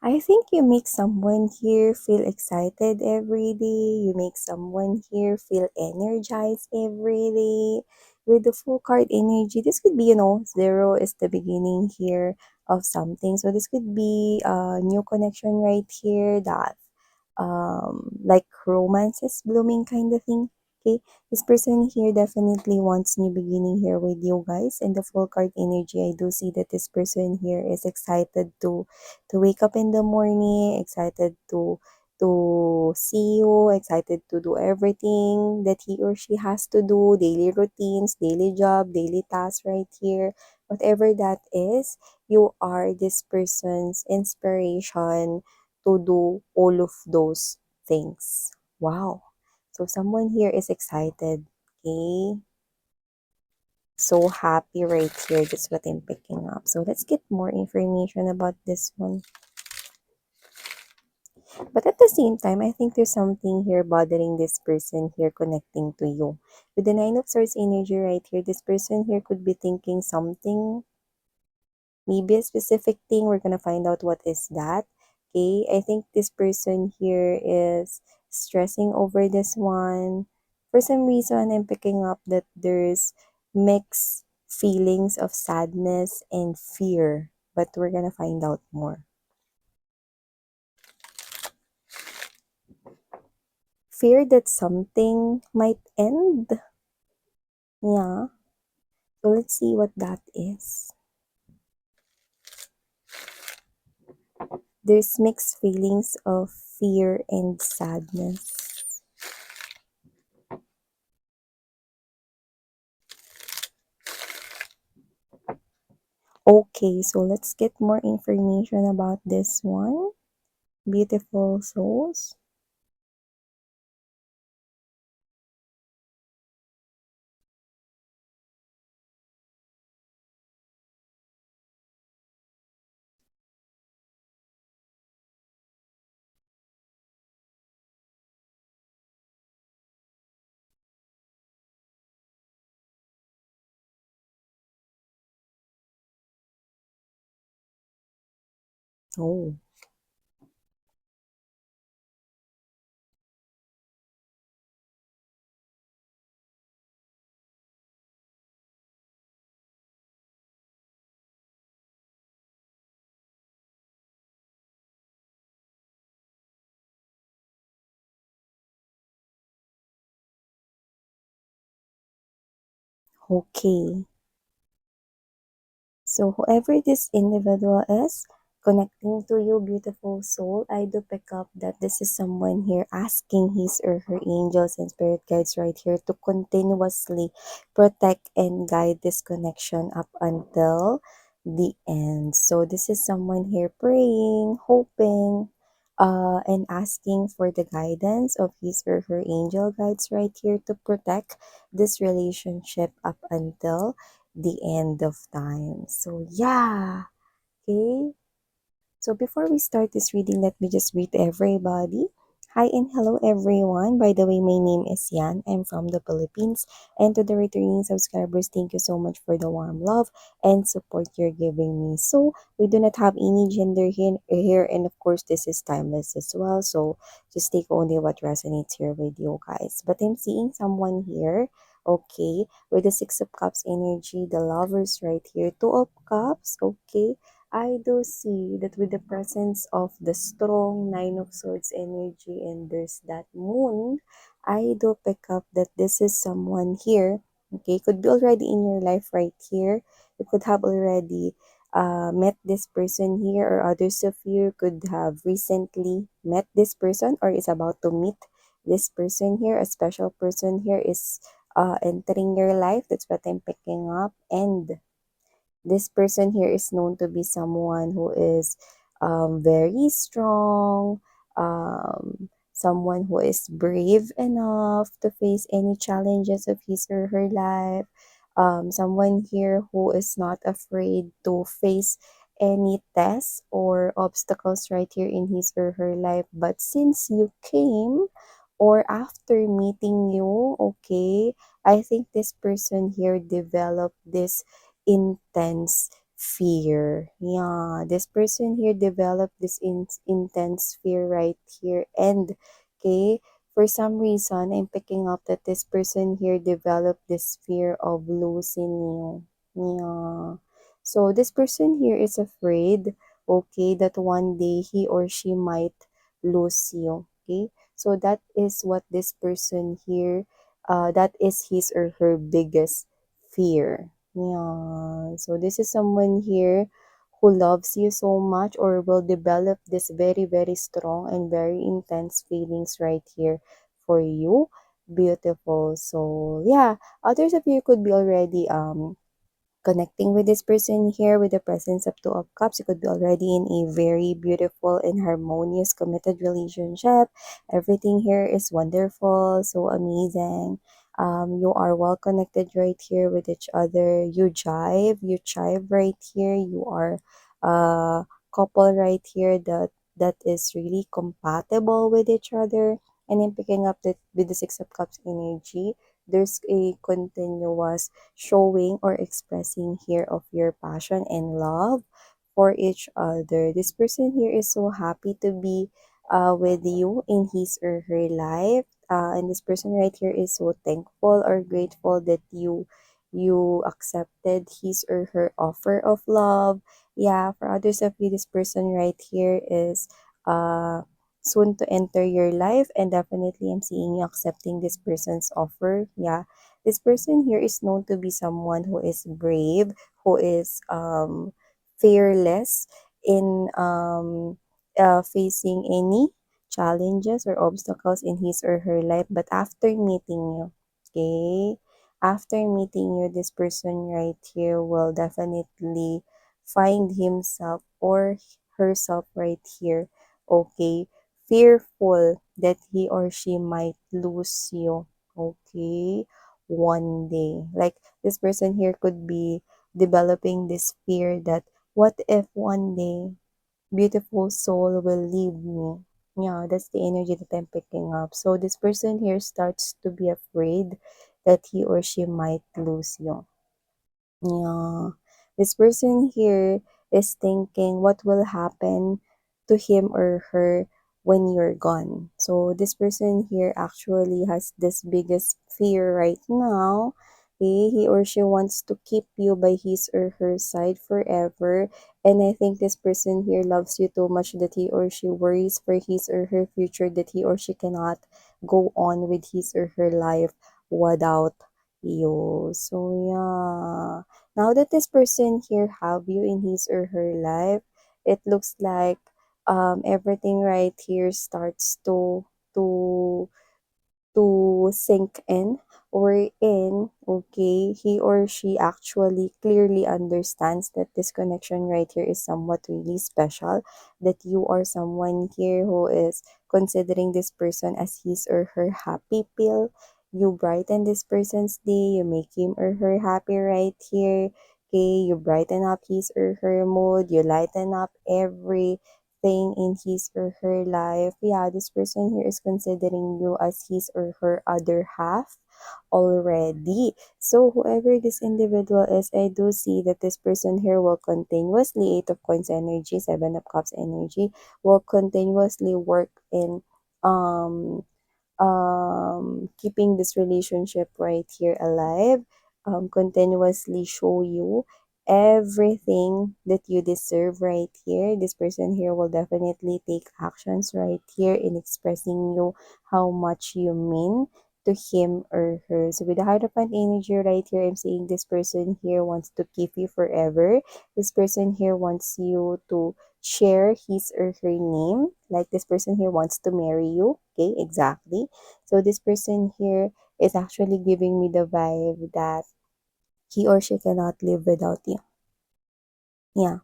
I think you make someone here feel excited every day. You make someone here feel energized every day. With the full card energy, this could be, zero is the beginning here of something. So this could be a new connection right here that like romance is blooming kind of thing. Okay, this person here definitely wants new beginning here with you guys. And the full card energy, I do see that this person here is excited to wake up in the morning, excited to see you, excited to do everything that he or she has to do, daily routines, daily job, daily tasks right here. Whatever that is, you are this person's inspiration to do all of those things. Wow. So someone here is excited. Okay. So happy right here. That's what I'm picking up. So let's get more information about this one. But at the same time, I think there's something here bothering this person here connecting to you. With the Nine of Swords energy right here, this person here could be thinking something, maybe a specific thing. We're gonna find out what is that. Okay, I think this person here is stressing over this one. For some reason, I'm picking up that there's mixed feelings of sadness and fear, but we're gonna find out more. Fear that something might end. Yeah, so let's see what that is. There's mixed feelings of fear and sadness. Okay, so let's get more information about this one. Beautiful souls. Oh, okay. So whoever this individual is connecting to you, beautiful soul, I do pick up that this is someone here asking his or her angels and spirit guides right here to continuously protect and guide this connection up until the end. So this is someone here praying, hoping, and asking for the guidance of his or her angel guides right here to protect this relationship up until the end of time. So yeah, okay. So before we start this reading, let me just greet everybody. Hi and hello everyone. By the way, my name is Yan. I'm from the Philippines. And to the returning subscribers, thank you so much for the warm love and support you're giving me. So we do not have any gender here, and of course this is timeless as well. So just take only what resonates here with you guys. But I'm seeing someone here, okay, with the Six of Cups energy, the lovers right here, Two of Cups, okay. I do see that with the presence of the strong Nine of Swords energy and there's that moon, I do pick up that this is someone here, okay, could be already in your life right here. You could have already met this person here, or others of you could have recently met this person or is about to meet this person here. A special person here is entering your life. That's what I'm picking up. And this person here is known to be someone who is very strong, someone who is brave enough to face any challenges of his or her life, someone here who is not afraid to face any tests or obstacles right here in his or her life. But since you came, or after meeting you, okay, I think this person here developed this intense fear. Yeah, this person here developed this intense fear right here. And, okay, for some reason, I'm picking up that this person here developed this fear of losing you. Yeah. So this person here is afraid, okay, that one day he or she might lose you. Okay. So that is what this person here, that is his or her biggest fear. Yeah. So this is someone here who loves you so much or will develop this very, very strong and very intense feelings right here for you. Beautiful. So yeah, others of you could be already connecting with this person here with the presence of two of cups. You could be already in a very beautiful and harmonious committed relationship. Everything here is wonderful, so amazing. You are well connected right here with each other. You chive right here. You are a couple right here that is really compatible with each other. And I'm picking up that with the six of cups energy, there's a continuous showing or expressing here of your passion and love for each other. This person here is so happy to be with you in his or her life. And this person right here is so thankful or grateful that you accepted his or her offer of love. Yeah, for others of you, this person right here is soon to enter your life, and definitely I'm seeing you accepting this person's offer. Yeah, this person here is known to be someone who is brave, who is fearless in facing any challenges or obstacles in his or her life. But after meeting you, okay, after meeting you, this person right here will definitely find himself or herself right here, okay, fearful that he or she might lose you, okay, one day. Like this person here could be developing this fear that what if one day beautiful soul will leave me? Yeah, that's the energy that I'm picking up. So this person here starts to be afraid that he or she might lose you. Yeah. This person here is thinking what will happen to him or her when you're gone. So this person here actually has this biggest fear right now. He or she wants to keep you by his or her side forever. And I think this person here loves you too much that he or she worries for his or her future, that he or she cannot go on with his or her life without you. So yeah, now that this person here have you in his or her life, it looks like everything right here starts to sink in or in, okay, he or she actually clearly understands that this connection right here is somewhat really special, that you are someone here who is considering this person as his or her happy pill. You brighten this person's day, you make him or her happy right here, okay, you brighten up his or her mood, you lighten up every thing in his or her life. Yeah, this person here is considering you as his or her other half already. So whoever this individual is, I do see that this person here will continuously, Eight of Coins energy, Seven of Cups energy, will continuously work in um keeping this relationship right here alive, continuously show you everything that you deserve right here. This person here will definitely take actions right here in expressing you how much you mean to him or her. So with the Hierophant energy right here, I'm saying this person here wants to keep you forever. This person here wants you to share his or her name. Like this person here wants to marry you. Okay, exactly. So this person here is actually giving me the vibe that he or she cannot live without you. Yeah.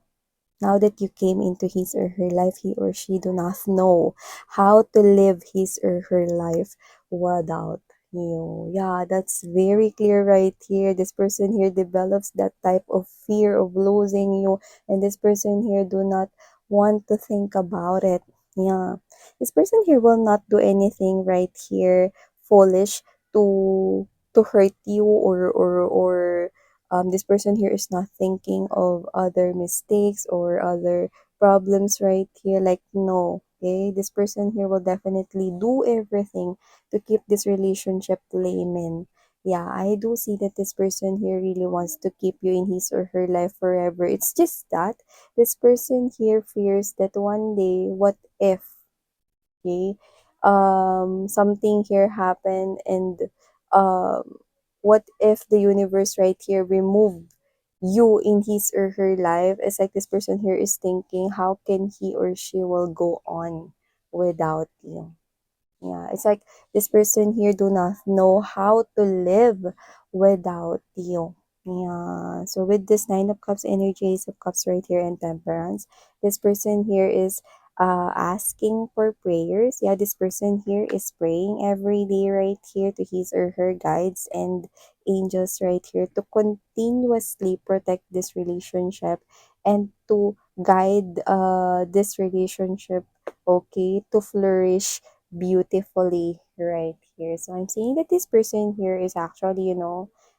Now that you came into his or her life, he or she do not know how to live his or her life without you. Yeah, that's very clear right here. This person here develops that type of fear of losing you, and this person here do not want to think about it. Yeah, this person here will not do anything right here foolish to hurt you or This person here is not thinking of other mistakes or other problems right here. Like, no, okay? This person here will definitely do everything to keep this relationship flaming. Yeah, I do see that this person here really wants to keep you in his or her life forever. It's just that this person here fears that one day, what if, okay, something here happened, and what if the universe right here removed you in his or her life? It's like this person here is thinking, how can he or she will go on without you? Yeah, it's like this person here do not know how to live without you. Yeah, so with this Nine of Cups energy, Ace of Cups right here, and Temperance, this person here is asking for prayers. Yeah, this person here is praying every day right here to his or her guides and angels right here to continuously protect this relationship and to guide this relationship, okay, to flourish beautifully right here. So I'm seeing that this person here is actually,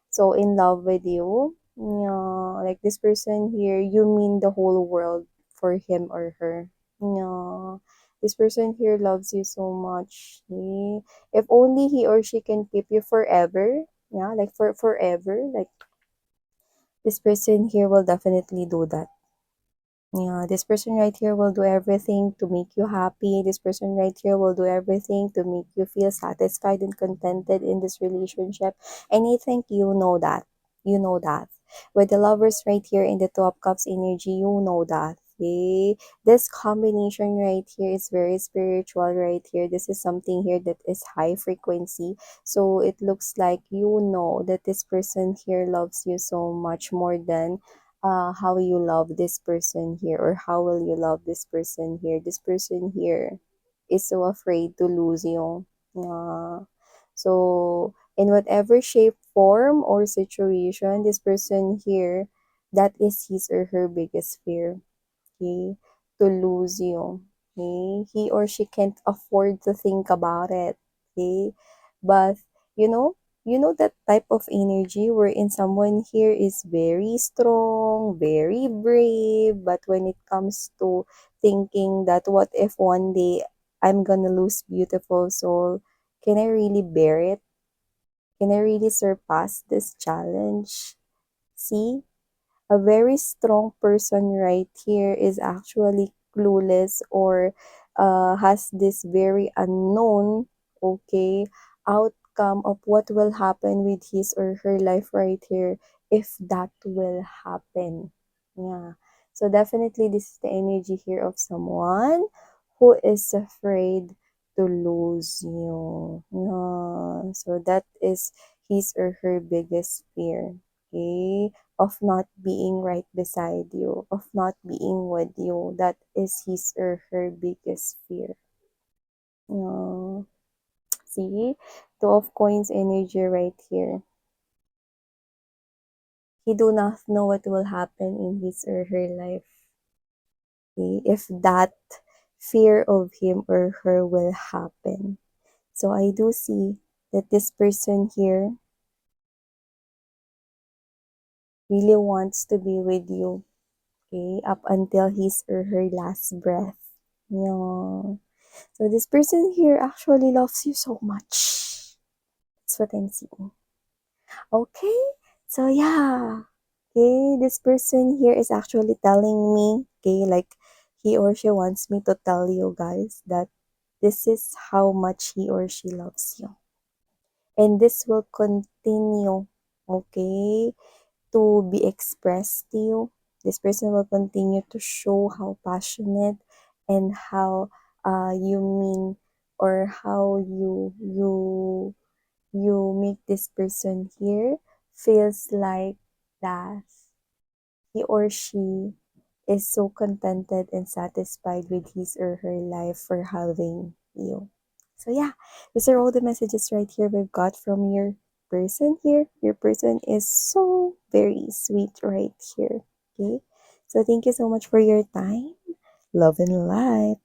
so in love with you. Yeah, like this person here, you mean the whole world for him or her. Yeah, this person here loves you so much. Yeah. If only he or she can keep you forever. Yeah, like for forever. Like this person here will definitely do that. Yeah, this person right here will do everything to make you happy. This person right here will do everything to make you feel satisfied and contented in this relationship. And I think you know that. You know that. With the lovers right here in the Two of Cups energy, you know that. Okay? This combination right here is very spiritual right here. This is something here that is high frequency. So it looks like you know that this person here loves you so much more than how you love this person here, or how will you love this person here. This person here is so afraid to lose you. Yeah. So in whatever shape, form, or situation, this person here, that is his or her biggest fear, okay, to lose you. Okay, he or she can't afford to think about it. Okay, but you know, that type of energy wherein someone here is very strong, very brave, but when it comes to thinking that what if one day I'm gonna lose beautiful soul, can I really bear it? Can I really surpass this challenge? See, a very strong person right here is actually clueless, or has this very unknown, okay, outcome of what will happen with his or her life right here if that will happen. Yeah, so definitely this is the energy here of someone who is afraid to lose you. Yeah, so that is his or her biggest fear, okay, of not being right beside you, of not being with you. That is his or her biggest fear. No. See? Two of Coins energy right here. He do not know what will happen in his or her life. Okay? If that fear of him or her will happen. So I do see that this person here really wants to be with you, okay, up until his or her last breath. Yeah. So this person here actually loves you so much. That's what I'm seeing. Okay. So yeah. Okay, this person here is actually telling me, okay, like he or she wants me to tell you guys that this is how much he or she loves you. And this will continue, okay, to be expressed to you. This person will continue to show how passionate and how you mean, or how you make this person here feels like that he or she is so contented and satisfied with his or her life for having you. So yeah, these are all the messages right here we've got from your person here. Your person is so very sweet right here. Okay. So thank you so much for your time. Love and light.